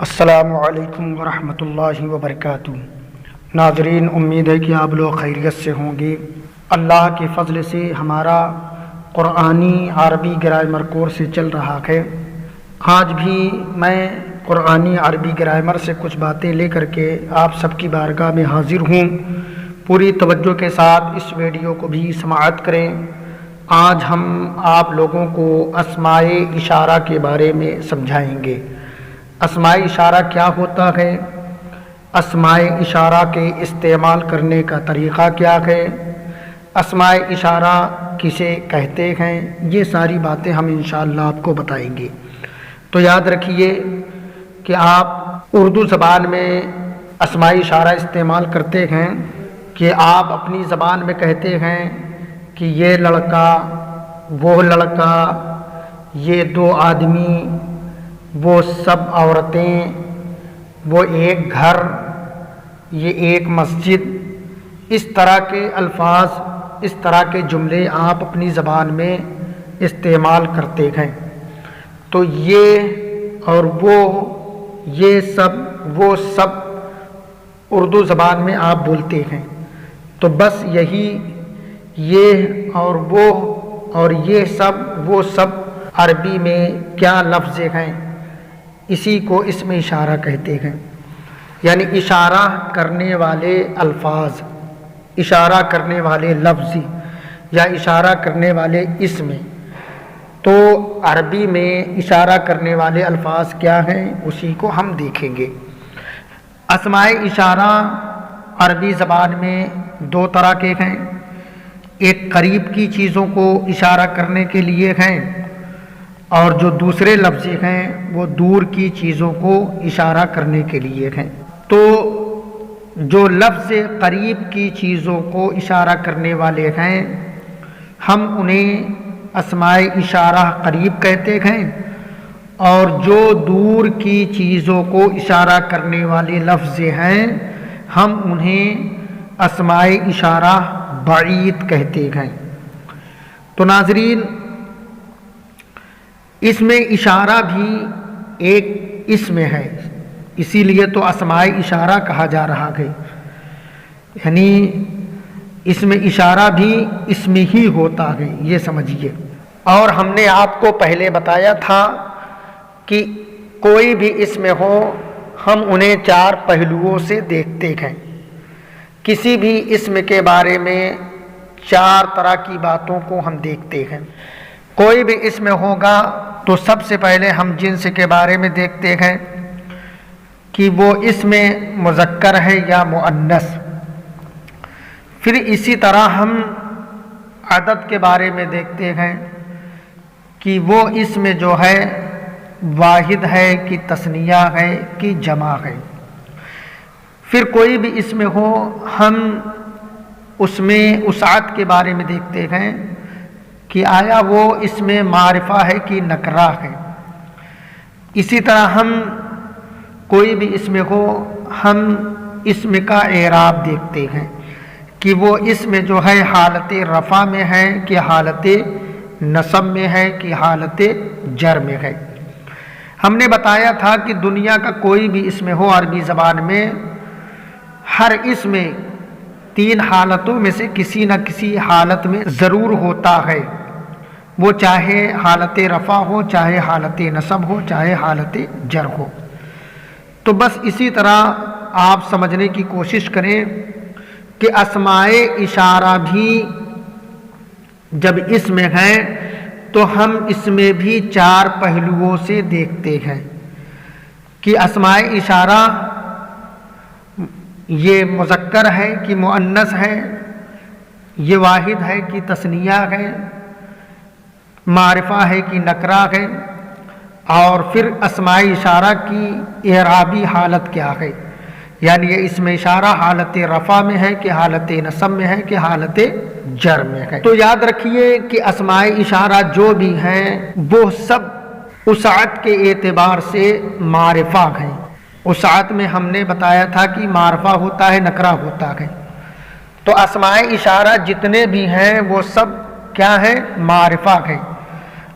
السلام علیکم ورحمۃ اللہ وبرکاتہ۔ ناظرین، امید ہے کہ آپ لوگ خیریت سے ہوں گے۔ اللہ کے فضل سے ہمارا قرآنی عربی گرامر کورس چل رہا ہے۔ آج بھی میں قرآنی عربی گرامر سے کچھ باتیں لے کر کے آپ سب کی بارگاہ میں حاضر ہوں۔ پوری توجہ کے ساتھ اس ویڈیو کو بھی سماعت کریں۔ آج ہم آپ لوگوں کو اسماء اشارہ کے بارے میں سمجھائیں گے۔ اسماء اشارہ کیا ہوتا ہے، اسماء اشارہ کے استعمال کرنے کا طریقہ کیا ہے، اسماء اشارہ کسے کہتے ہیں، یہ ساری باتیں ہم انشاءاللہ آپ کو بتائیں گے۔ تو یاد رکھیے کہ آپ اردو زبان میں اسماء اشارہ استعمال کرتے ہیں کہ آپ اپنی زبان میں کہتے ہیں کہ یہ لڑکا، وہ لڑکا، یہ دو آدمی، وہ سب عورتیں، وہ ایک گھر، یہ ایک مسجد، اس طرح کے الفاظ، اس طرح کے جملے آپ اپنی زبان میں استعمال کرتے ہیں۔ تو یہ اور وہ، یہ سب، وہ سب اردو زبان میں آپ بولتے ہیں۔ تو بس یہی یہ اور وہ اور یہ سب، وہ سب عربی میں کیا لفظ ہیں، اسی کو اسم اشارہ کہتے ہیں۔ یعنی اشارہ کرنے والے الفاظ، اشارہ کرنے والے لفظ یا اشارہ کرنے والے اسم۔ تو عربی میں اشارہ کرنے والے الفاظ کیا ہیں، اسی کو ہم دیکھیں گے۔ اسماء اشارہ عربی زبان میں دو طرح کے ہیں۔ ایک قریب کی چیزوں کو اشارہ کرنے کے لیے ہیں، اور جو دوسرے لفظ ہیں وہ دور کی چیزوں کو اشارہ کرنے کے لیے ہیں۔ تو جو لفظ قریب کی چیزوں کو اشارہ کرنے والے ہیں، ہم انہیں اسماء اشارہ قریب کہتے ہیں، اور جو دور کی چیزوں کو اشارہ کرنے والے لفظ ہیں، ہم انہیں اسماء اشارہ بعید کہتے ہیں۔ تو ناظرین، اسم اشارہ بھی ایک اسم ہے، اسی لیے تو اسماء اشارہ کہا جا رہا ہے۔ یعنی اسم اشارہ بھی اسم ہی ہوتا ہے، یہ سمجھیے۔ اور ہم نے آپ کو پہلے بتایا تھا کہ کوئی بھی اسم ہو، ہم انہیں چار پہلوؤں سے دیکھتے ہیں۔ کسی بھی اسم کے بارے میں چار طرح کی باتوں کو ہم دیکھتے ہیں۔ کوئی بھی اسم ہوگا تو سب سے پہلے ہم جنس کے بارے میں دیکھتے ہیں کہ وہ اسم مذکر ہے یا مؤنث۔ پھر اسی طرح ہم عدد کے بارے میں دیکھتے ہیں کہ وہ اسم جو ہے واحد ہے کہ تثنیہ ہے کہ جمع ہے۔ پھر کوئی بھی اسم ہو، ہم اس میں وسعت کے بارے میں دیکھتے ہیں کہ آیا وہ اسم معرفہ ہے کہ نکرہ ہے۔ اسی طرح ہم کوئی بھی اسم ہو، ہم اسم کا اعراب دیکھتے ہیں کہ وہ اسم جو ہے حالت رفع میں ہے کہ حالت نصب میں ہے کہ حالت جر میں ہے۔ ہم نے بتایا تھا کہ دنیا کا کوئی بھی اسم ہو عربی زبان میں، ہر اسم تین حالتوں میں سے کسی نہ کسی حالت میں ضرور ہوتا ہے، وہ چاہے حالت رفع ہو، چاہے حالت نصب ہو، چاہے حالت جر ہو۔ تو بس اسی طرح آپ سمجھنے کی کوشش کریں کہ اسماء اشارہ بھی جب اسم ہیں تو ہم اس میں بھی چار پہلوؤں سے دیکھتے ہیں کہ اسماء اشارہ یہ مذکر ہے کہ مؤنث ہے، یہ واحد ہے کہ تثنیہ ہے، معرفہ ہے کہ نکرہ ہے، اور پھر اسماء اشارہ کی اعرابی حالت کیا ہے، یعنی یہ اسم اشارہ حالت رفع میں ہے کہ حالت نصب میں ہے کہ حالت جر میں ہے۔ تو یاد رکھیے کہ اسماء اشارہ جو بھی ہیں وہ سب وسعت کے اعتبار سے معرفہ ہیں۔ وسعت میں ہم نے بتایا تھا کہ معرفہ ہوتا ہے، نکرہ ہوتا ہے۔ تو اسماء اشارہ جتنے بھی ہیں وہ سب کیا ہیں، معرفہ ہیں۔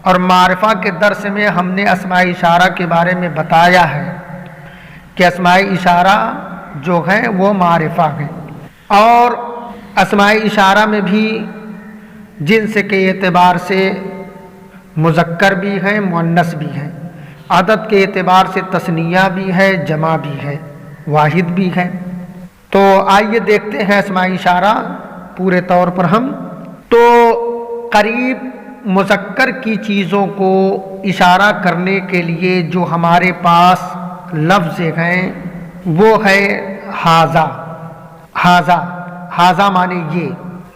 اور معرفہ کے درس میں ہم نے اسماء اشارہ کے بارے میں بتایا ہے کہ اسماء اشارہ جو ہیں وہ معرفہ ہیں، اور اسماء اشارہ میں بھی جنس کے اعتبار سے مذکر بھی ہیں مؤنث بھی ہیں، عدد کے اعتبار سے تثنیہ بھی ہے جمع بھی ہے واحد بھی ہے۔ تو آئیے دیکھتے ہیں اسماء اشارہ پورے طور پر ہم۔ تو قریب مذکر کی چیزوں کو اشارہ کرنے کے لیے جو ہمارے پاس لفظ ہیں وہ ہے ھذا۔ ھذا مانے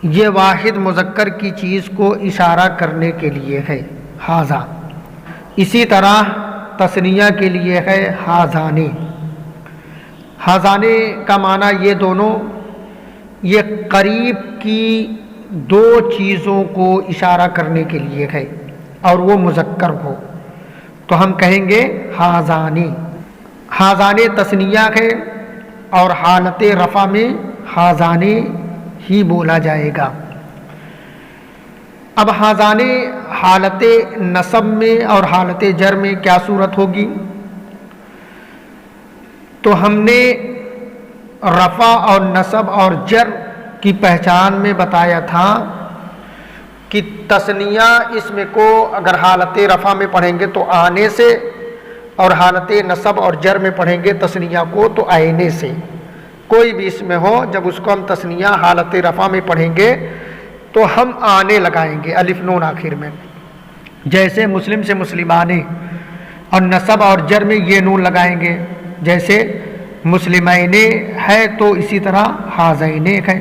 یہ واحد مذکر کی چیز کو اشارہ کرنے کے لیے ہے ھذا۔ اسی طرح تثنیہ کے لیے ہے ھذان۔ ھذان کا معنی یہ دونوں، یہ قریب کی دو چیزوں کو اشارہ کرنے کے لیے ہے اور وہ مذکر ہو تو ہم کہیں گے ھذان۔ ھذان تثنیہ ہے اور حالت رفع میں ھذان ہی بولا جائے گا۔ اب ھذان حالت نصب میں اور حالت جر میں کیا صورت ہوگی؟ تو ہم نے رفع اور نصب اور جر کی پہچان میں بتایا تھا کہ تثنیہ اسم کو اگر حالت رفع میں پڑھیں گے تو آنے سے، اور حالت نصب اور جر میں پڑھیں گے تثنیہ کو تو آئینے سے۔ کوئی بھی اسم ہو جب اس کو ہم تثنیہ حالت رفع میں پڑھیں گے تو ہم آنے لگائیں گے الف نون آخر میں، جیسے مسلم سے مسلمانے، اور نصب اور جر میں یہ نون لگائیں گے، جیسے مسلمین ہے تو اسی طرح ھذین ہے۔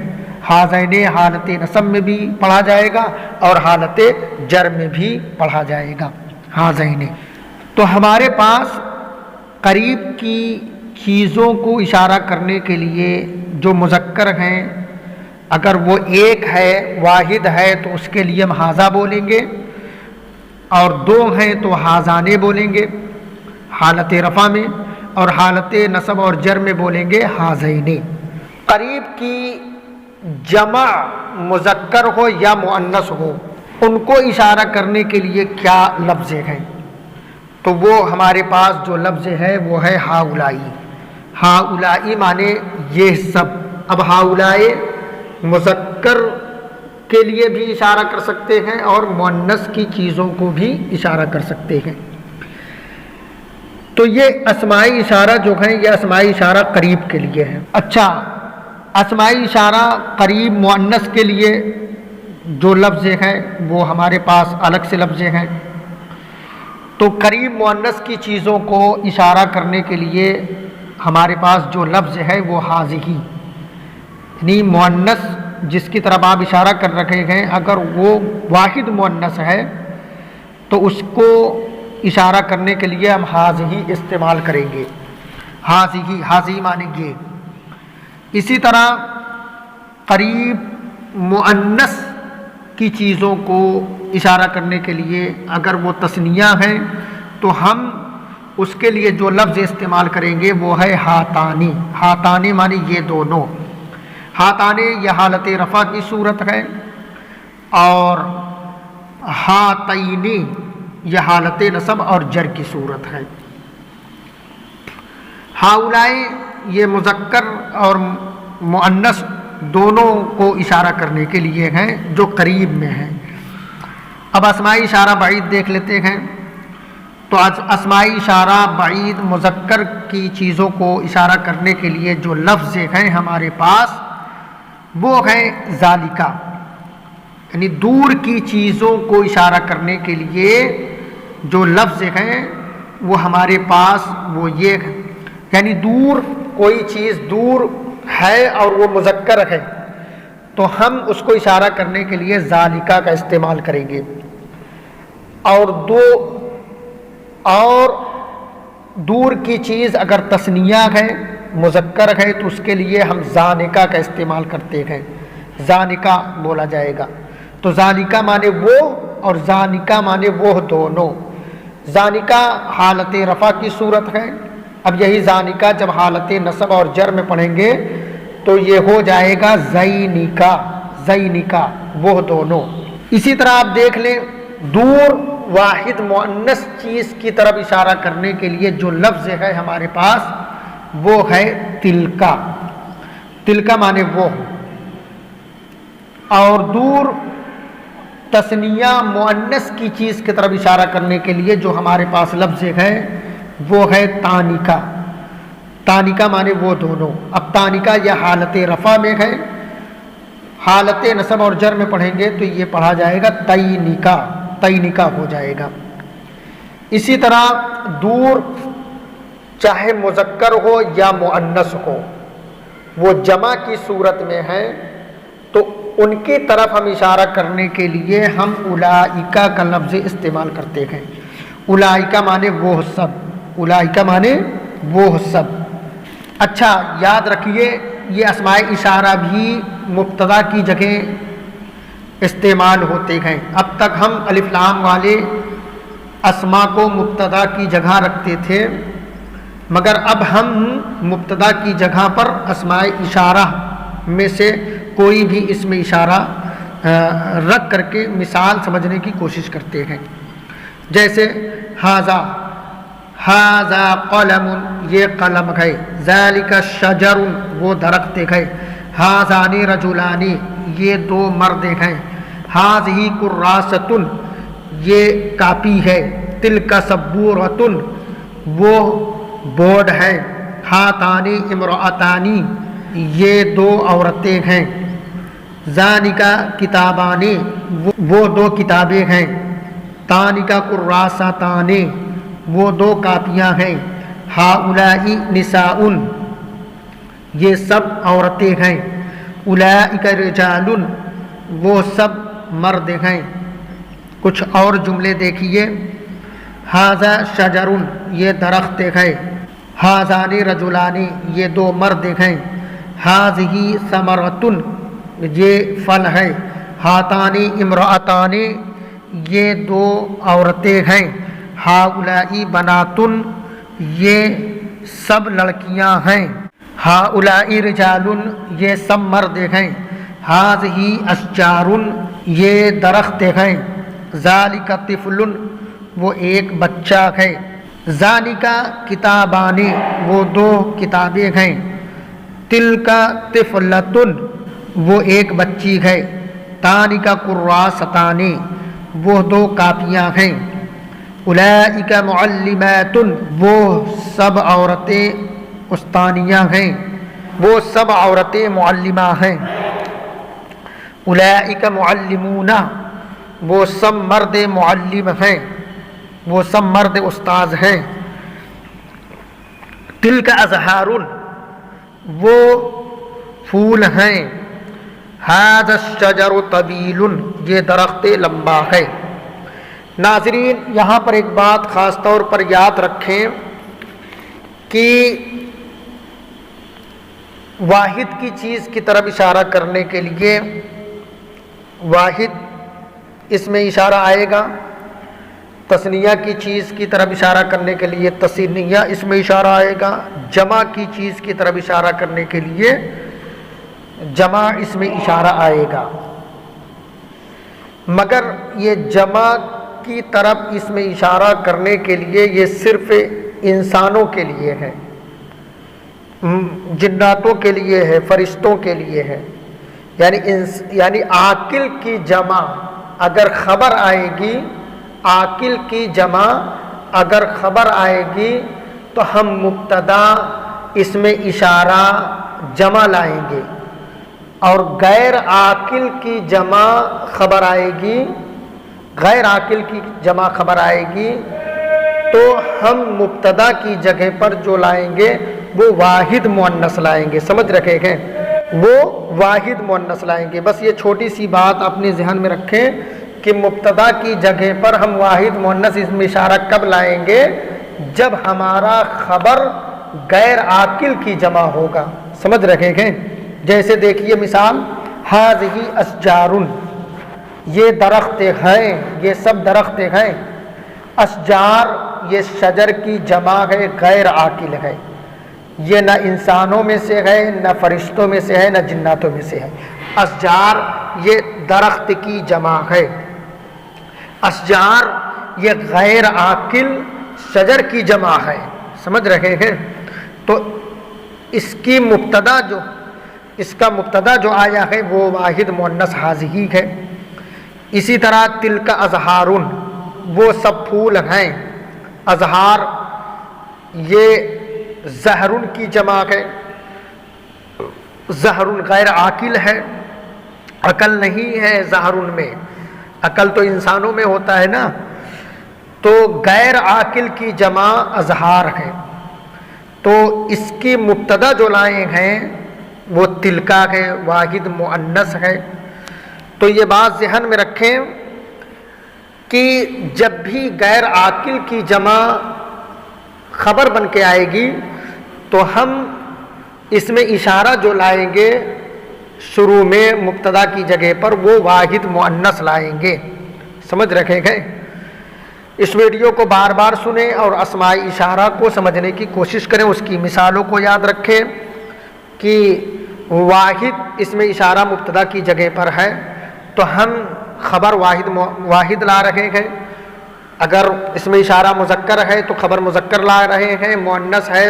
ھذین حالت نصب میں بھی پڑھا جائے گا اور حالت جر میں بھی پڑھا جائے گا ھذین۔ تو ہمارے پاس قریب کی چیزوں کو اشارہ کرنے کے لیے جو مذکر ہیں، اگر وہ ایک ہے واحد ہے تو اس کے لیے ہم ھذا بولیں گے، اور دو ہیں تو ھذان بولیں گے حالت رفع میں، اور حالت نصب اور جر میں بولیں گے ھذین۔ قریب کی جمع مذکر ہو یا مؤنث ہو، ان کو اشارہ کرنے کے لیے کیا لفظ ہیں؟ تو وہ ہمارے پاس جو لفظ ہے وہ ہے ہؤلائی۔ ہؤلائی مانے یہ سب۔ اب ہؤلائی مذکر کے لیے بھی اشارہ کر سکتے ہیں اور مؤنث کی چیزوں کو بھی اشارہ کر سکتے ہیں۔ تو یہ اسماء اشارہ جو ہیں یہ اسماء اشارہ قریب کے لیے ہیں۔ اچھا، اسماء اشارہ قریب مؤنث کے لیے جو لفظ ہیں وہ ہمارے پاس الگ سے لفظ ہیں۔ تو قریب مؤنث کی چیزوں کو اشارہ کرنے کے لیے ہمارے پاس جو لفظ ہے وہ ھذہ، یعنی مؤنث جس کی طرف آپ اشارہ کر رکھے ہیں اگر وہ واحد مؤنث ہے تو اس کو اشارہ کرنے کے لیے ہم ھذہ استعمال کریں گے۔ ھذہ مانے یہ۔ اسی طرح قریب مؤنث کی چیزوں کو اشارہ کرنے کے لیے اگر وہ تثنیہ ہیں تو ہم اس کے لیے جو لفظ استعمال کریں گے وہ ہے ھاتانی۔ ھاتانی مانے یہ دونوں۔ ھاتانی یہ حالت رفع کی صورت ہے، اور ھاتینی یہ حالت نصب اور جر کی صورت ہے۔ ہؤلائی یہ مذکر اور مؤنث دونوں کو اشارہ کرنے کے لیے ہیں جو قریب میں ہیں۔ اب اسماء اشارہ بعید دیکھ لیتے ہیں۔ تو اسماء اشارہ بعید مذکر کی چیزوں کو اشارہ کرنے کے لیے جو لفظ ہیں ہمارے پاس وہ ہے ذالکا، یعنی دور کی چیزوں کو اشارہ کرنے کے لیے جو لفظ ہیں وہ ہمارے پاس وہ یہ ہے، یعنی دور کوئی چیز دور ہے اور وہ مذکر ہے تو ہم اس کو اشارہ کرنے کے لیے ذالکا کا استعمال کریں گے، اور دور کی چیز اگر تثنیہ ہے مذکر ہے تو اس کے لیے ہم ذانکا کا استعمال کرتے ہیں، ذانکا بولا جائے گا۔ تو ذالکا مانے وہ اور ذانکا مانے وہ دونوں۔ ذانکا حالت رفع کی صورت ہے، اب یہی ذانکا جب حالت نصب اور جر میں پڑھیں گے تو یہ ہو جائے گا زینکا، زینکا وہ دونوں۔ اسی طرح آپ دیکھ لیں دور واحد مؤنث چیز کی طرف اشارہ کرنے کے لیے جو لفظ ہے ہمارے پاس وہ ہے تلکا، تلکا مانے وہ، اور دور تثنیہ مؤنث کی چیز کی طرف اشارہ کرنے کے لیے جو ہمارے پاس لفظ ہے وہ ہے تانکا، تانکا مانے وہ دونوں۔ اب تانکا یہ حالت رفع میں ہے، حالت نصب اور جر میں پڑھیں گے تو یہ پڑھا جائے گا تینکا، تینکا ہو جائے گا۔ اسی طرح دور چاہے مذکر ہو یا مؤنث ہو، وہ جمع کی صورت میں ہے تو ان کی طرف ہم اشارہ کرنے کے لیے ہم اولئکا کا لفظ استعمال کرتے ہیں۔ اولئکا مانے وہ سب، اولئکا مانے وہ سب۔ اچھا یاد رکھیے یہ اسماء اشارہ بھی مبتدا کی جگہ استعمال ہوتے ہیں۔ اب تک ہم الف لام والے اسماء کو مبتدا کی جگہ رکھتے تھے، مگر اب ہم مبتدا کی جگہ پر اسماء اشارہ میں سے کوئی بھی اسم اشارہ رکھ کر کے مثال سمجھنے کی کوشش کرتے ہیں۔ جیسے ھذا، ھذا قلم، یہ قلم ہے، ذالک شجر، وہ درخت ہے، ھذان رجلان، یہ دو مرد ہیں، ھذہ کراسۃ، یہ کاپی ہے، تلک سبورۃ، وہ بورڈ ہے، ہاتان امرأتان، یہ دو عورتیں ہیں، ذالک کتابان، وہ دو کتابیں ہیں، تانک کراسۃان، وہ دو کاپیاں ہیں، ہؤلاء نساء، یہ سب عورتیں ہیں، اولئک رجال، وہ سب مرد ہیں۔ کچھ اور جملے دیکھیے، ھذا شجر، یہ درخت ہے، ھذان رجلان، یہ دو مرد ہیں، ھذہ ثمرۃ، یہ پھل ہے، ہاتان امرأتان، یہ دو عورتیں ہیں، ہؤلاء بنات، یہ سب لڑکیاں ہیں، ہؤلاء رجال، یہ سب مرد ہیں، ھذہ اشجار، یہ درخت ہیں، ذالک طفل، وہ ایک بچہ ہے، ذالک کتابان، وہ دو کتابیں ہیں، تلک طفلۃ، وہ ایک بچی ہے، تانک کراستان، وہ دو کاپیاں ہیں، اولئک معلمات، وہ سب عورتیں استانیہ ہیں، وہ سب عورتیں معلمہ ہیں، اولئک معلمون، وہ سب مرد معلم ہیں، وہ سب مرد استاذ ہیں، تلک ازہار، وہ پھول ہیں، ھذا الشجر طویل، یہ درخت لمبا ہے۔ ناظرین یہاں پر ایک بات خاص طور پر یاد رکھیں کہ واحد کی چیز کی طرف اشارہ کرنے کے لیے واحد اس میں اشارہ آئے گا، تثنیہ کی چیز کی طرف اشارہ کرنے کے لیے تثنیہ اس میں اشارہ آئے گا، جمع کی چیز کی طرف اشارہ کرنے کے لیے جمع اس میں اشارہ آئے گا، مگر یہ جمع کی طرف اس میں اشارہ کرنے کے لیے یہ صرف انسانوں کے لیے ہے، جناتوں کے لیے ہے، فرشتوں کے لیے ہے، یعنی عاقل کی جمع اگر خبر آئے گی، عاقل کی جمع اگر خبر آئے گی تو ہم مبتدا اس میں اشارہ جمع لائیں گے، اور غیر عاقل کی جمع خبر آئے گی، غیر عاقل کی جمع خبر آئے گی تو ہم مبتدا کی جگہ پر جو لائیں گے وہ واحد مؤنث لائیں گے، سمجھ رکھے ہیں، وہ واحد مؤنث لائیں گے۔ بس یہ چھوٹی سی بات اپنے ذہن میں رکھیں کہ مبتدا کی جگہ پر ہم واحد مؤنث اس میں اشارہ کب لائیں گے؟ جب ہمارا خبر غیر عاقل کی جمع ہوگا، سمجھ رکھے ہیں۔ جیسے دیکھیے مثال، ھذہ اشجار، یہ درخت ہیں، یہ سب درخت ہیں، اشجار یہ شجر کی جمع ہے، غیر عاقل ہے، یہ نہ انسانوں میں سے ہے، نہ فرشتوں میں سے ہے، نہ جناتوں میں سے ہے۔ اشجار یہ درخت کی جمع ہے، اشجار یہ غیر عاقل شجر کی جمع ہے، سمجھ رہے ہیں۔ تو اس کا مبتدا جو آیا ہے وہ واحد مؤنث حاضی ہے۔ اسی طرح تلک ازہارن، وہ سب پھول ہیں۔ ازہار یہ زہرن کی جمع ہے۔ زہرن غیر عاقل ہے، عقل نہیں ہے زہرن میں، عقل تو انسانوں میں ہوتا ہے نا، تو غیر عاقل کی جمع ازہار ہے۔ تو اس کی مبتدا جو لائے ہیں وہ تلکا ہے، واحد مؤنث ہے۔ تو یہ بات ذہن میں رکھیں کہ جب بھی غیر عاقل کی جمع خبر بن کے آئے گی تو ہم اس میں اشارہ جو لائیں گے شروع میں مبتدا کی جگہ پر وہ واحد مؤنث لائیں گے۔ سمجھ رکھے گئے؟ اس ویڈیو کو بار بار سنیں اور اسماء اشارہ کو سمجھنے کی کوشش کریں، اس کی مثالوں کو یاد رکھیں کہ واحد اس میں اشارہ مبتدا کی جگہ پر ہے تو ہم خبر واحد لا رہے ہیں، اگر اس میں اشارہ مذکر ہے تو خبر مذکر لا رہے ہیں، مؤنث ہے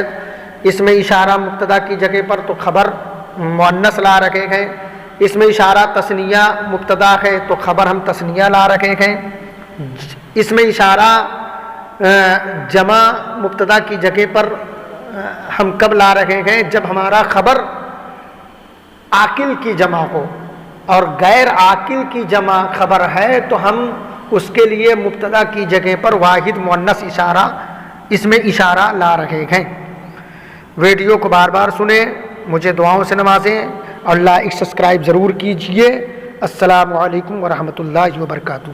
اس میں اشارہ مبتدا کی جگہ پر تو خبر مؤنث لا رہے ہیں، اس میں اشارہ تثنیہ مبتدا ہے تو خبر ہم تثنیہ لا رہے ہیں، اس میں اشارہ جمع مبتدا کی جگہ پر ہم کب لا رہے ہیں؟ جب ہمارا خبر عاقل کی جمع ہو، اور غیر عاقل کی جمع خبر ہے تو ہم اس کے لیے مبتدا کی جگہ پر واحد مؤنث اشارہ اس میں اشارہ لا رہے ہیں۔ ویڈیو کو بار بار سنیں، مجھے دعاؤں سے نوازیں اور لائک سبسکرائب ضرور کیجئے۔ السلام علیکم ورحمۃ اللہ وبرکاتہ۔